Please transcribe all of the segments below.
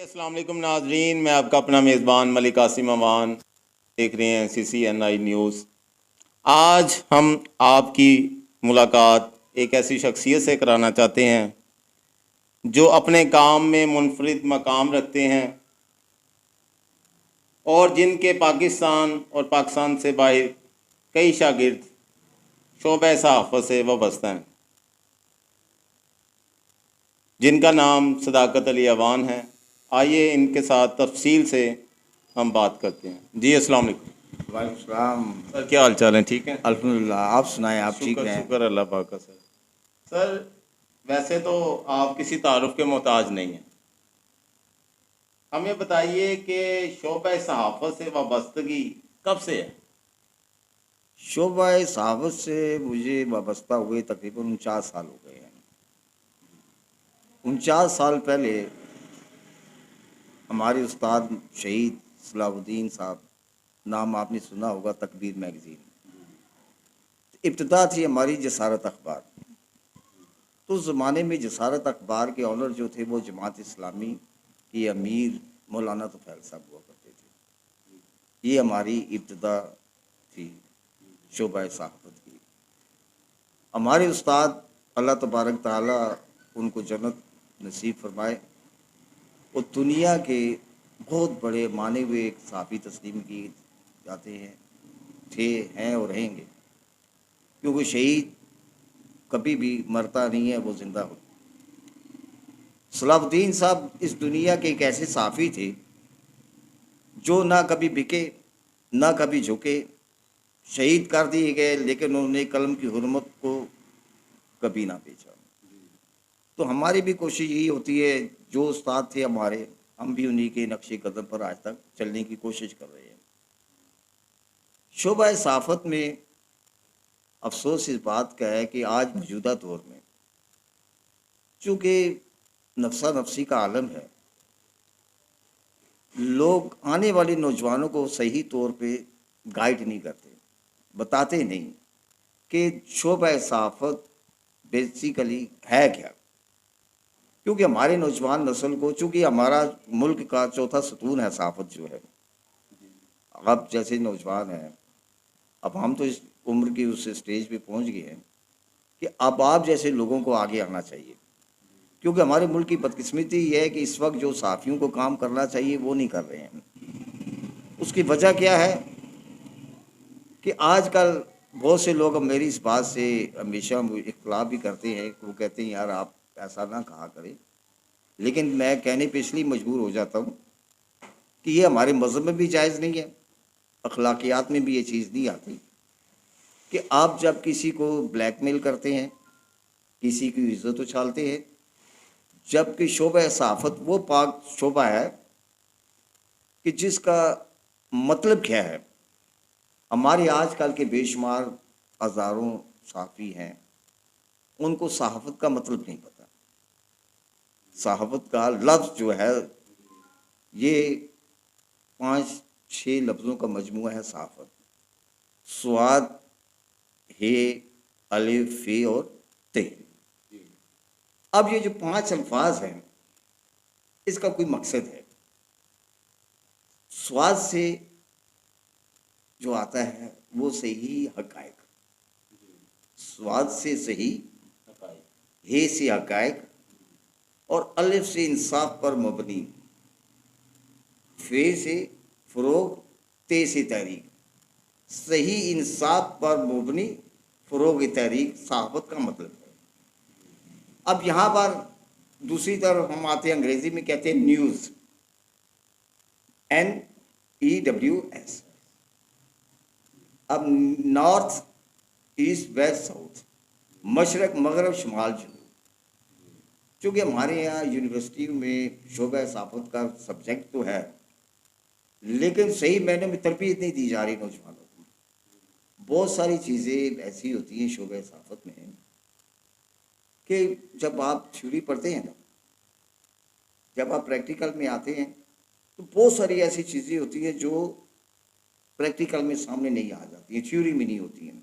السلام علیکم ناظرین، میں آپ کا اپنا میزبان ملک قاسم امان دیکھ رہے ہیں CCNI نیوز۔ آج ہم آپ کی ملاقات ایک ایسی شخصیت سے کرانا چاہتے ہیں جو اپنے کام میں منفرد مقام رکھتے ہیں اور جن کے پاکستان اور پاکستان سے باہر کئی شاگرد شعبہ صحافت سے وابستہ ہیں، جن کا نام صداقت علی اوان ہے۔ آئیے ان کے ساتھ تفصیل سے ہم بات کرتے ہیں۔ جی السلام علیکم۔ وعلیکم السلام۔ سر کیا حال چال ہیں؟ ٹھیک ہیں؟ الحمدللہ، آپ سنائیں، آپ ٹھیک ہیں؟ شکر اللہ پاک کا۔ سر ویسے تو آپ کسی تعارف کے محتاج نہیں ہیں، ہمیں بتائیے کہ شعبہ صحافت سے وابستگی کب سے ہے؟ شعبہ صحافت سے مجھے وابستہ ہوئے تقریباً 49 سال ہو گئے ہیں۔ 49 سال پہلے ہمارے استاد شہید صلاح الدین صاحب، نام آپ نے سنا ہوگا، تکبیر میگزین، ابتدا تھی ہماری جسارت اخبار۔ تو اس زمانے میں جسارت اخبار کے آنر جو تھے وہ جماعت اسلامی کے امیر مولانا طفیل صاحب ہوا کرتے تھے۔ یہ ہماری ابتدا تھی شعبہ صحافت کی۔ ہمارے استاد اللہ تبارک تعالیٰ ان کو جنت نصیب فرمائے، وہ دنیا کے بہت بڑے مانے ہوئے ایک صحافی تسلیم کیے جاتے ہیں، ہیں اور رہیں گے، کیونکہ شہید کبھی بھی مرتا نہیں ہے، وہ زندہ ہو۔ صلاح الدین صاحب اس دنیا کے ایک ایسے صحافی تھے جو نہ کبھی بکے نہ کبھی جھکے، شہید کر دیے گئے لیکن انہوں نے قلم کی حرمت کو کبھی نہ بیچا۔ تو ہماری بھی کوشش یہی ہوتی ہے، جو استاد تھے ہمارے، ہم بھی انہی کے نقش قدم پر آج تک چلنے کی کوشش کر رہے ہیں۔ شعبہ صحافت میں افسوس اس بات کا ہے کہ آج موجودہ دور میں چونکہ نفسا نفسی کا عالم ہے، لوگ آنے والے نوجوانوں کو صحیح طور پہ گائیڈ نہیں کرتے، بتاتے نہیں کہ شعبہ صحافت بیسیکلی ہے کیا۔ کیونکہ ہمارے نوجوان نسل کو، چونکہ ہمارا ملک کا چوتھا ستون ہے صحافت جو ہے، اب جیسے نوجوان ہیں، اب ہم تو اس عمر کی اس اسٹیج پہ پہنچ گئے ہیں کہ اب آپ جیسے لوگوں کو آگے آنا چاہیے، کیونکہ ہمارے ملک کی بدقسمتی یہ ہے کہ اس وقت جو صحافیوں کو کام کرنا چاہیے وہ نہیں کر رہے ہیں۔ اس کی وجہ کیا ہے کہ آج کل بہت سے لوگ اب میری اس بات سے ہمیشہ اختلاف بھی کرتے ہیں، وہ کہتے ہیں یار آپ ایسا نہ کہا کریں، لیکن میں کہنے پہ اس لیے مجبور ہو جاتا ہوں کہ یہ ہمارے مذہب میں بھی جائز نہیں ہے، اخلاقیات میں بھی یہ چیز نہیں آتی کہ آپ جب کسی کو بلیک میل کرتے ہیں، کسی کی عزت اچھالتے ہیں، جبکہ شعبہ صحافت وہ پاک شعبہ ہے کہ جس کا مطلب کیا ہے۔ ہمارے آج کل کے بے شمار ہزاروں صحافی ہیں، ان کو صحافت کا مطلب نہیں پتہ۔ صحافت کا لفظ جو ہے یہ 5-6 لفظوں کا مجموعہ ہے صحافت، سواد ہے الف فے اور تے۔ اب یہ جو 5 الفاظ ہیں اس کا کوئی مقصد ہے۔ سواد سے جو آتا ہے وہ صحیح حقائق، سواد سے صحیح، ہے سے حقائق، اور الف سے انصاف پر مبنی، فے سے فروغ، تے سے تحریک، صحیح انصاف پر مبنی فروغ تحریک صحافت کا مطلب ہے۔ اب یہاں پر دوسری طرف ہم آتے ہیں، انگریزی میں کہتے ہیں نیوز، NEWS۔ اب نارتھ ایسٹ ویسٹ ساؤتھ، مشرق مغرب شمال جنوب، چونکہ ہمارے یہاں یونیورسٹی میں شعبہ صحافت کا سبجیکٹ تو ہے لیکن صحیح معنی میں تربیت نہیں دی جا رہی نوجوانوں کو۔ بہت ساری چیزیں ایسی ہوتی ہیں شعبہ صحافت میں کہ جب آپ تھیوری پڑھتے ہیں نا، جب آپ پریکٹیکل میں آتے ہیں تو بہت ساری ایسی چیزیں ہوتی ہیں جو پریکٹیکل میں سامنے نہیں آ جاتی ہیں، تھیوری میں نہیں ہوتی ہیں،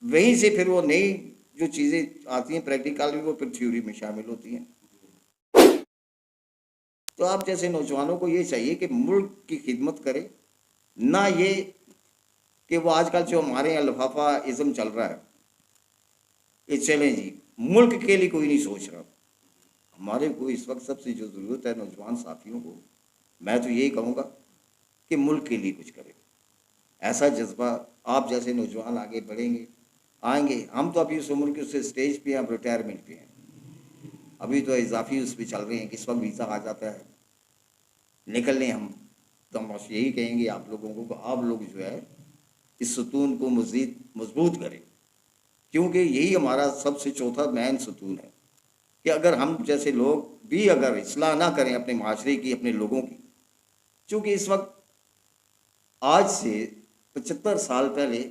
وہیں سے پھر وہ نئی جو چیزیں آتی ہیں پریکٹیکل میں وہ پھر تھیوری میں شامل ہوتی ہیں۔ تو آپ جیسے نوجوانوں کو یہ چاہیے کہ ملک کی خدمت کرے، نہ یہ کہ وہ آج کل جو ہمارے یہاں لفافہ ازم چل رہا ہے، یہ چلیں جی ملک کے لیے کوئی نہیں سوچ رہا۔ ہمارے کو اس وقت سب سے جو ضرورت ہے نوجوان ساتھیوں کو، میں تو یہی کہوں گا کہ ملک کے لیے کچھ کرے۔ ایسا جذبہ آپ جیسے نوجوان آگے بڑھیں گے، آئیں گے۔ ہم تو ابھی اس عمر کے اس اسٹیج پہ ہیں، اب ریٹائرمنٹ پہ ہیں، ابھی تو اضافی اس پہ چل رہے ہیں کہ اس وقت ویزا آ جاتا ہے نکل لیں ہم۔ تو ہم بس یہی کہیں گے آپ لوگوں کو کہ آپ لوگ جو ہے اس ستون کو مزید مضبوط کریں، کیونکہ یہی ہمارا سب سے چوتھا مین ستون ہے کہ اگر ہم جیسے لوگ بھی اگر اصلاح نہ کریں اپنے معاشرے کی، اپنے لوگوں کی، چونکہ اس وقت آج سے 75 سال پہلے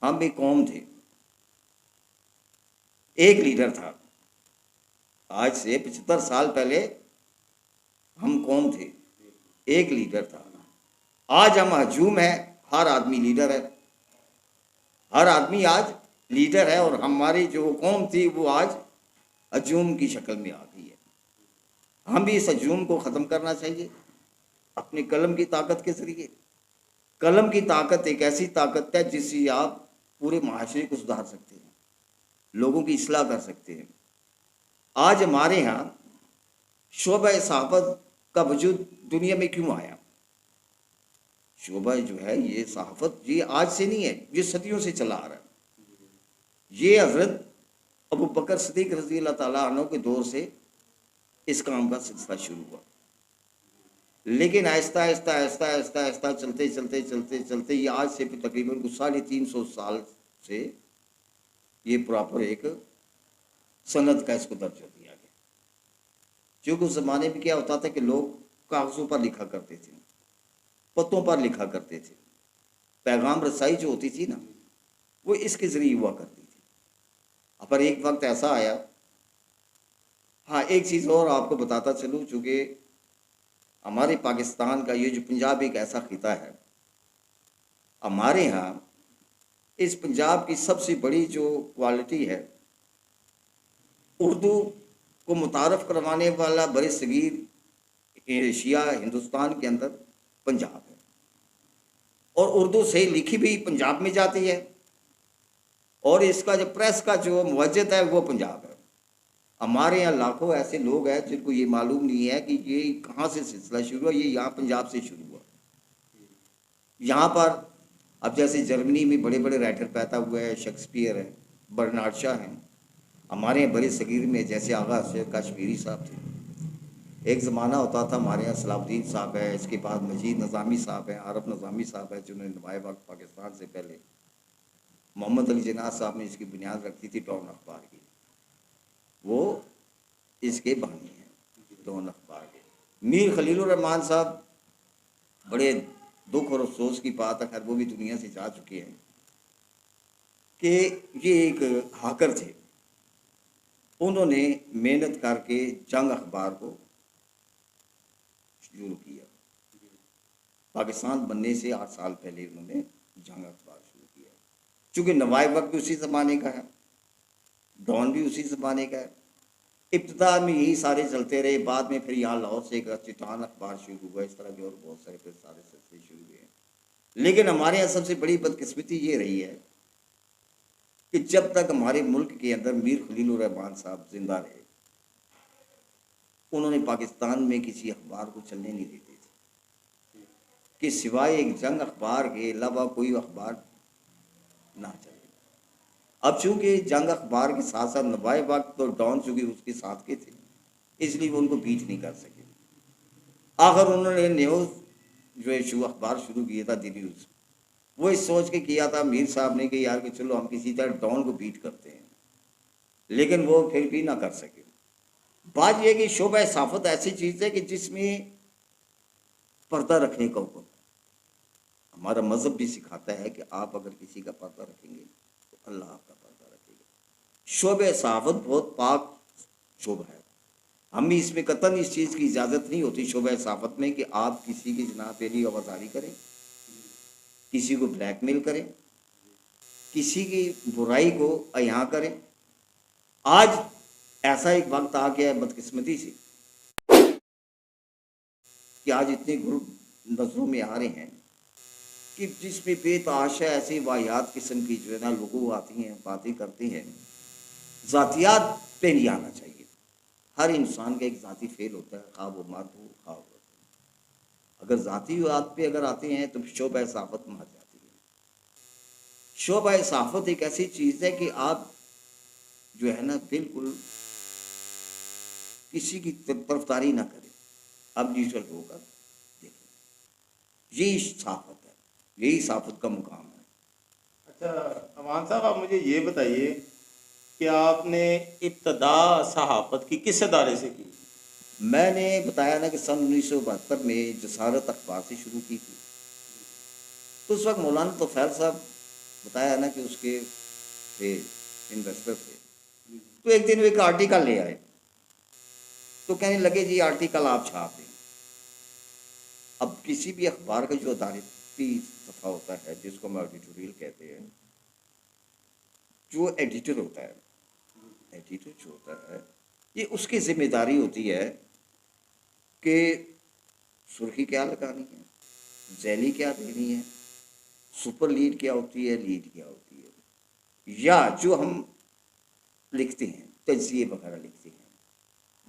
ہم ایک قوم تھے، ایک لیڈر تھا۔ آج سے 75 سال پہلے ہم قوم تھے، ایک لیڈر تھا۔ آج ہم ہجوم ہے، ہر آدمی لیڈر ہے، ہر آدمی آج لیڈر ہے، اور ہماری جو قوم تھی وہ آج ہجوم کی شکل میں آ گئی ہے۔ ہم بھی اس ہجوم کو ختم کرنا چاہیے اپنے قلم کی طاقت کے ذریعے۔ قلم کی طاقت ایک ایسی طاقت ہے جس سے آپ پورے معاشرے کو سدھار سکتے ہیں، لوگوں کی اصلاح کر سکتے ہیں۔ آج ہمارے ہاں شعبہ صحافت کا وجود دنیا میں کیوں آیا؟ شعبہ جو ہے یہ صحافت یہ آج سے نہیں ہے، یہ صدیوں سے چلا آ رہا ہے۔ یہ حضرت ابو بکر صدیق رضی اللہ تعالیٰ عنہ کے دور سے اس کام کا سلسلہ شروع ہوا، لیکن آہستہ آہستہ آہستہ آہستہ آہستہ چلتے چلتے چلتے چلتے یہ آج سے تقریباً 350 سال سے یہ پراپر ایک سند کا اس کو درجہ دیا گیا۔ کیونکہ اس زمانے میں کیا ہوتا تھا کہ لوگ کاغذوں پر لکھا کرتے تھے، پتوں پر لکھا کرتے تھے، پیغام رسائی جو ہوتی تھی نا وہ اس کے ذریعے ہوا کرتی تھی۔ پر ایک وقت ایسا آیا، ہاں ایک چیز اور آپ کو بتاتا چلوں، چونکہ ہمارے پاکستان کا یہ جو پنجاب ایک ایسا خطہ ہے، ہمارے ہاں اس پنجاب کی سب سے بڑی جو کوالٹی ہے، اردو کو متعارف کروانے والا بر صغیر ایشیا ہندوستان کے اندر پنجاب ہے، اور اردو سے لکھی بھی پنجاب میں جاتی ہے، اور اس کا جو پریس کا جو موجد ہے وہ پنجاب ہے۔ ہمارے یہاں لاکھوں ایسے لوگ ہیں جن کو یہ معلوم نہیں ہے کہ یہ کہاں سے سلسلہ شروع ہوا، یہ یہاں پنجاب سے شروع ہوا۔ یہاں پر اب جیسے جرمنی میں بڑے بڑے رائٹر پیدا ہوئے ہیں، شیکسپیئر ہیں، برنارڈ شاہ ہیں۔ ہمارے یہاں بر صغیر میں جیسے آغا شیر کشمیری صاحب تھے، ایک زمانہ ہوتا تھا ہمارے یہاں صلاح الدین صاحب ہے، اس کے بعد مجید نظامی صاحب ہیں، عارف نظامی صاحب ہیں جنہوں نے نمایاں وقت پاکستان سے پہلے، محمد علی جناح صاحب نے اس کی بنیاد رکھی تھی ڈان اخبار کی، وہ اس کے بانی ہیں ڈان اخبار کے۔ میر خلیل الرحمان صاحب، بڑے دکھ اور افسوس کی بات ہے، خیر وہ بھی دنیا سے جا چکے ہیں، کہ یہ ایک ہاکر تھے، انہوں نے محنت کر کے جنگ اخبار کو شروع کیا۔ پاکستان بننے سے 8 سال پہلے انہوں نے جنگ اخبار شروع کیا، چونکہ نوائے وقت بھی اسی زمانے کا ہے، ڈان بھی اسی زمانے کا ہے۔ ابتدا میں یہی سارے چلتے رہے، بعد میں پھر یہاں لاہور سے ایک چٹان اخبار شروع ہوا، اس طرح کے اور بہت سارے پھر سارے سلسلے شروع ہوئے ہیں۔ لیکن ہمارے یہاں سب سے بڑی بدقسمتی یہ رہی ہے کہ جب تک ہمارے ملک کے اندر میر خلیل الرحمان صاحب زندہ رہے، انہوں نے پاکستان میں کسی اخبار کو چلنے نہیں دیتے تھے کہ سوائے ایک جنگ اخبار کے علاوہ کوئی اخبار نہ چلے۔ اب چونکہ جنگ اخبار کے ساتھ ساتھ نوائے وقت اور ڈان چونکہ اس کے ساتھ کے تھے، اس لیے وہ ان کو بیٹ نہیں کر سکے۔ آخر انہوں نے نیوز جو ایشو اخبار شروع کیا تھا، دی نیوز، وہ اس سوچ کے کیا تھا میر صاحب نے کہ یار کہ چلو ہم کسی طرح ڈان کو بیٹ کرتے ہیں، لیکن وہ پھر بھی نہ کر سکے۔ بات یہ کہ شعبہ صحافت ایسی چیز ہے کہ جس میں پردہ رکھنے کا حکم ہے۔ ہمارا مذہب بھی سکھاتا ہے کہ آپ اگر کسی کا پردہ رکھیں گے تو اللہ آپ کا پردہ رکھے گا۔ شعبہ صحافت بہت پاک شعبہ ہے، ہم اس میں قطعاً اس چیز کی اجازت نہیں ہوتی شعبہ صحافت میں کہ آپ کسی کی جناب پہ آوازاری کریں، کسی کو بلیک میل کریں، کسی کی برائی کو عیاں کریں۔ آج ایسا ایک وقت آ گیا ہے بدقسمتی سے کہ آج اتنے گروپ نظروں میں آ رہے ہیں کہ جس میں بے تحاشا ایسی واحد قسم کی جو ہے نا لوگوں آتی ہیں، باتیں کرتے ہیں. ذاتیات پہ نہیں آنا چاہیے. ہر انسان کا ایک ذاتی فعل ہوتا ہے، خواہ وہ مرد ہو خواہ عورت ہو. اگر ذاتی بات پہ اگر آتے ہیں تو شعبہ صحافت میں آ جاتی ہے. شعبہ صحافت ایک ایسی چیز ہے کہ آپ جو ہے نا بالکل کسی کی طرفداری نہ کریں. اب ڈیجیٹل ہوگا دیکھیں، یہی صحافت ہے، یہی صحافت کا مقام ہے. اچھا امان صاحب، آپ مجھے یہ بتائیے کہ آپ نے ابتدا صحافت کی کس ادارے سے کی؟ میں نے بتایا نا کہ سن 1972 میں جسارت اخبار سے شروع کی تھی. تو اس وقت مولانا توفیل صاحب بتایا نا کہ اس کے تھے انویسٹر تھے. تو ایک دن وہ ایک آرٹیکل لے آئے تو کہنے لگے جی آرٹیکل آپ چھاپ دیں. اب کسی بھی اخبار کا جو عدالتی صفحہ ہوتا ہے جس کو ہم ایڈیٹوریل کہتے ہیں، جو ایڈیٹر ہوتا ہے، ایڈیٹر جو ہوتا ہے یہ اس کی ذمہ داری ہوتی ہے کہ سرخی کیا لگانی ہے، ذیلی کیا دینی ہے، سپر لیڈ کیا ہوتی ہے، لیڈ کیا ہوتی ہے، یا جو ہم لکھتے ہیں تجزیے وغیرہ لکھتے ہیں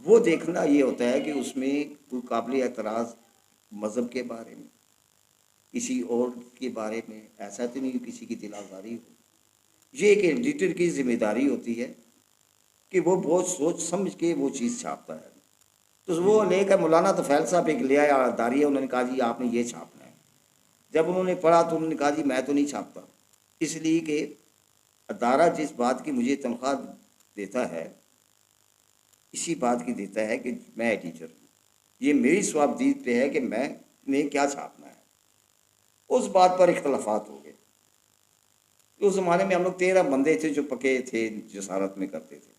وہ دیکھنا یہ ہوتا ہے کہ اس میں کوئی قابل اعتراض مذہب کے بارے میں، کسی اور کے بارے میں ایسا تو نہیں کسی کی دل آزاری ہو. یہ ایک ایڈیٹر کی ذمہ داری ہوتی ہے کہ وہ بہت سوچ سمجھ کے وہ چیز چھاپتا ہے. تو وہ لے کر مولانا توفیل صاحب ایک لے آیا داریہ، انہوں نے کہا جی آپ نے یہ چھاپنا ہے. جب انہوں نے پڑھا تو انہوں نے کہا جی میں تو نہیں چھاپتا، اس لیے کہ ادارہ جس بات کی مجھے تنخواہ دیتا ہے اسی بات کی دیتا ہے کہ میں ایڈیٹر ہوں. یہ میری صوابدید پہ ہے کہ میں نے کیا چھاپنا ہے. اس بات پر اختلافات ہو گئے. اس زمانے میں ہم لوگ 13 بندے تھے جو پکے تھے جسارت میں کرتے تھے.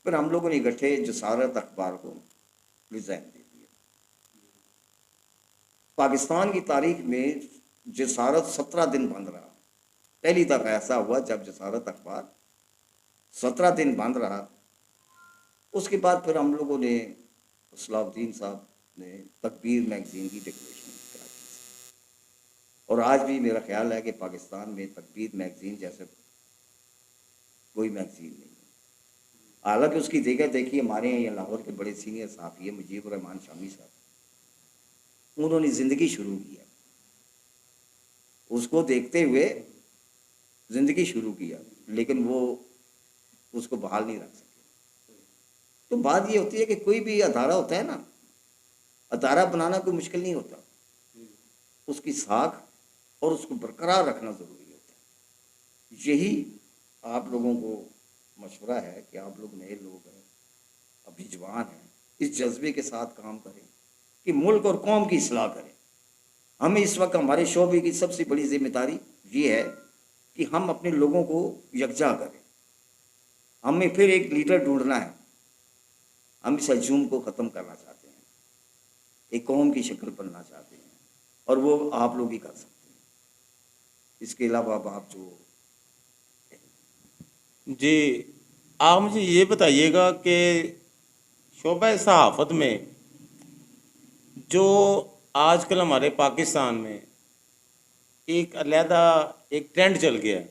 پھر ہم لوگوں نے اکٹھے جسارت اخبار کو ریزائن دے دیا. پاکستان کی تاریخ میں جسارت 17 دن بند رہا. پہلی دفعہ ایسا ہوا جب جسارت اخبار 17 دن بند رہا. اس کے بعد پھر ہم لوگوں نے صلاح الدین صاحب نے تکبیر میگزین کی ڈکلیریشن کراچی سے. اور آج بھی میرا خیال ہے کہ پاکستان میں تکبیر میگزین جیسے کوئی میگزین نہیں ہے. حالانکہ اس کی دیگر دیکھیے ہمارے یہاں لاہور کے بڑے سینئر صحافی ہیں مجیب الرحمان شامی صاحب، انہوں نے زندگی شروع کیا، اس کو دیکھتے ہوئے زندگی شروع کیا، لیکن وہ اس کو بحال نہیں رکھ سکے. تو بات یہ ہوتی ہے کہ کوئی بھی ادارہ ہوتا ہے نا، ادارہ بنانا کوئی مشکل نہیں ہوتا، اس کی ساکھ اور اس کو برقرار رکھنا ضروری ہوتا ہے. یہی آپ لوگوں کو مشورہ ہے کہ آپ لوگ نئے لوگ ہیں، ابھی جوان ہیں، اس جذبے کے ساتھ کام کریں کہ ملک اور قوم کی اصلاح کریں. ہمیں اس وقت ہمارے شعبے کی سب سے بڑی ذمہ داری یہ ہے کہ ہم اپنے لوگوں کو یکجا کریں. ہمیں پھر ایک لیڈر ڈھونڈنا ہے. ہم اس ہجوم کو ختم کرنا چاہتے ہیں، ایک قوم کی شکل بننا چاہتے ہیں، اور وہ آپ لوگ ہی کر سکتے ہیں. اس کے علاوہ اب آپ جو جی آپ مجھے یہ بتائیے گا کہ شعبہ صحافت میں جو آج کل ہمارے پاکستان میں ایک علیحدہ ایک ٹرینڈ چل گیا ہے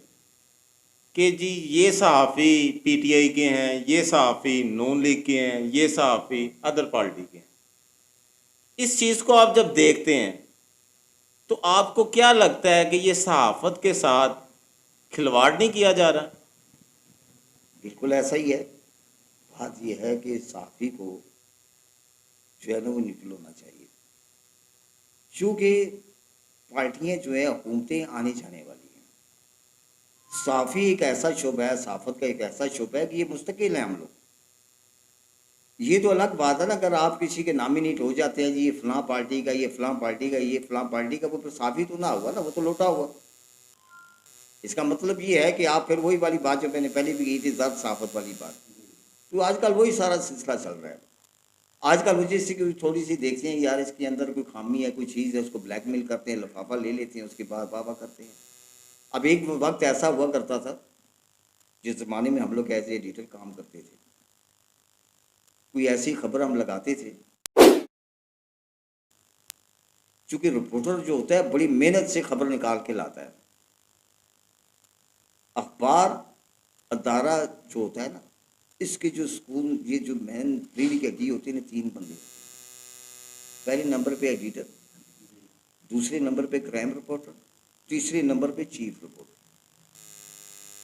کہ جی یہ صحافی پی ٹی آئی کے ہیں، یہ صحافی نون لیگ کے ہیں، یہ صحافی ادر پارٹی کے ہیں. اس چیز کو آپ جب دیکھتے ہیں تو آپ کو کیا لگتا ہے کہ یہ صحافت کے ساتھ کھلواڑ نہیں کیا جا رہا؟ بالکل ایسا ہی ہے. بات یہ ہے کہ صحافی کو جو ہے نا وہ نیوٹرل ہونا چاہیے، چونکہ پارٹیاں جو ہیں حکومتیں آنے جانے والی ہیں. صحافی ایک ایسا شعبہ ہے، صحافت کا ایک ایسا شعبہ ہے کہ یہ مستقل ہیں. ہم لوگ یہ تو الگ بات ہے نا، اگر آپ کسی کے نامینیٹ ہو جاتے ہیں جی یہ فلاں پارٹی کا، یہ فلاں پارٹی کا، یہ فلاں پارٹی کا، وہ پھر صحافی تو نہ ہوا نا، وہ تو لوٹا ہوا. اس کا مطلب یہ ہے کہ آپ پھر وہی والی بات جو میں نے پہلے بھی کی تھی، ذات صحافت والی بات، تو آج کل وہی سارا سلسلہ چل رہا ہے. آج کل مجھے اس کی تھوڑی سی دیکھتے ہیں یار اس کے اندر کوئی خامی ہے، کوئی چیز ہے، اس کو بلیک میل کرتے ہیں، لفافہ لے لیتے ہیں، اس کے بعد واہ واہ کرتے ہیں. اب ایک وقت ایسا ہوا کرتا تھا جس زمانے میں ہم لوگ ایز اے ایڈیٹر کام کرتے تھے، کوئی ایسی خبر ہم لگاتے تھے چونکہ رپورٹر جو ہوتا ہے بڑی محنت سے خبر نکال کے لاتا ہے. اخبار ادارہ جو ہوتا ہے نا، اس کے جو سکول، یہ جو مین ریڑھ کی ہڈی ہوتی ہے نا، 3 بندے. پہلے نمبر پہ ایڈیٹر، دوسرے نمبر پہ کرائم رپورٹر، تیسرے نمبر پہ چیف رپورٹر.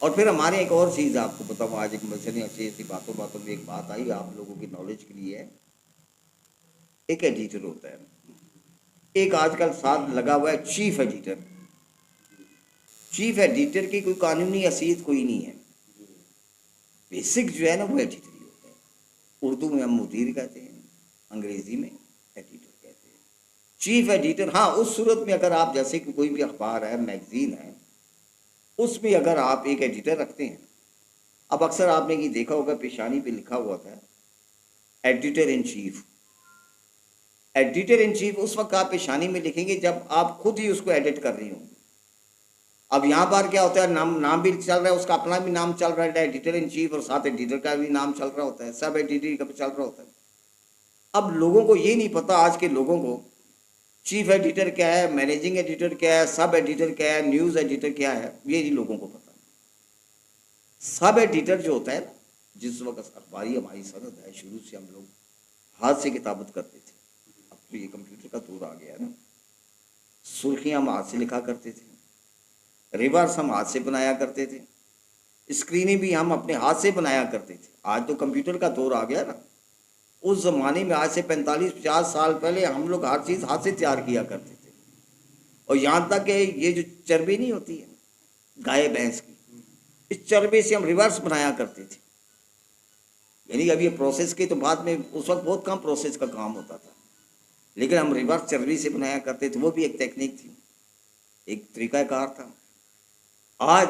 اور پھر ہمارے ایک اور چیز آپ کو بتاؤں، آج ایک مسئلہ ایسی باتوں میں ایک بات آئی آپ لوگوں کی نالج کے لیے ہے. ایک ایڈیٹر ہوتا ہے، ایک آج کل ساتھ لگا ہوا ہے چیف ایڈیٹر. چیف ایڈیٹر کی کوئی قانونی حیثیت کوئی نہیں ہے. بیسک جو ہے نا وہ ایڈیٹر ہی ہوتا ہے. اردو میں ہم مدیر کہتے ہیں، انگریزی میں ایڈیٹر کہتے ہیں. چیف ایڈیٹر ہاں اس صورت میں اگر آپ جیسے کہ کوئی بھی اخبار ہے، میگزین ہے، اس میں اگر آپ ایک ایڈیٹر رکھتے ہیں. اب اکثر آپ نے یہ دیکھا ہوگا پیشانی پہ لکھا ہوا تھا editor in chief. Editor in chief اس وقت آپ پیشانی میں لکھیں گے جب آپ خود ہی اس کو ایڈٹ کر رہی ہوں. اب یہاں پر کیا ہوتا ہے، نام بھی چل رہا ہے، اس کا اپنا بھی نام چل رہا ہے ایڈیٹر ان چیف، اور ساتھ ایڈیٹر کا بھی نام چل رہا ہوتا ہے، سب ایڈیٹر کا بھی چل رہا ہوتا ہے. اب لوگوں کو یہ نہیں پتا، آج کے لوگوں کو چیف ایڈیٹر کیا ہے، مینیجنگ ایڈیٹر کیا ہے، سب ایڈیٹر کیا ہے، نیوز ایڈیٹر کیا ہے، یہ نہیں لوگوں کو پتا. سب ایڈیٹر جو ہوتا ہے نا، جس وقت اخباری ہماری سند ہے، شروع سے ہم لوگ ہاتھ سے کتابت کرتے تھے. اب تو یہ کمپیوٹر کا دور آ گیا ہے نا. سرخیاں ہم ہاتھ سے لکھا کرتے تھے، ریورس ہم ہاتھ سے بنایا کرتے تھے، اسکرینیں بھی ہم اپنے ہاتھ سے بنایا کرتے تھے. آج تو کمپیوٹر کا دور آ گیا نا. اس زمانے میں آج سے 45-50 سال پہلے ہم لوگ ہر چیز ہاتھ سے تیار کیا کرتے تھے. اور یہاں تک کہ یہ جو چربی نہیں ہوتی ہے گائے بھینس کی، اس چربی سے ہم ریورس بنایا کرتے تھے. یعنی اب یہ پروسیس کے تو بعد میں اس وقت بہت کم پروسیس کا کام ہوتا تھا، لیکن ہم ریورس چربی سے بنایا کرتے تھے. وہ بھی ایک ٹیکنیک تھی، ایک طریقہ کار تھا. آج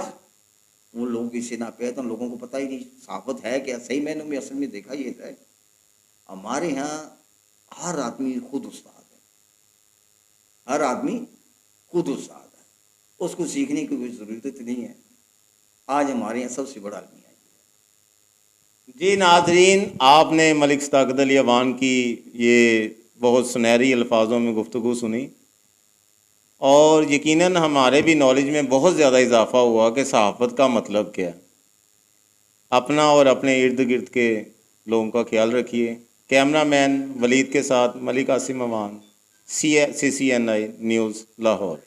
وہ لوگ اسے نہ پہ تو لوگوں کو پتہ ہی نہیں صحافت ہے کیا. صحیح معنوں میں اصل میں دیکھا یہ ہے، ہمارے یہاں ہر آدمی خود استاد ہے. ہر آدمی خود استاد ہے، اس کو سیکھنے کی کوئی ضرورت نہیں ہے. آج ہمارے یہاں سب سے بڑا آدمی ہے. جی ناظرین، آپ نے ملک صداقت علی اوان کی یہ بہت سنہری الفاظوں میں گفتگو سنی، اور یقیناً ہمارے بھی نالج میں بہت زیادہ اضافہ ہوا کہ صحافت کا مطلب کیا ہے. اپنا اور اپنے ارد گرد کے لوگوں کا خیال رکھیے. کیمرہ مین ولید کے ساتھ ملک قاسم اوان، CCNI نیوز لاہور.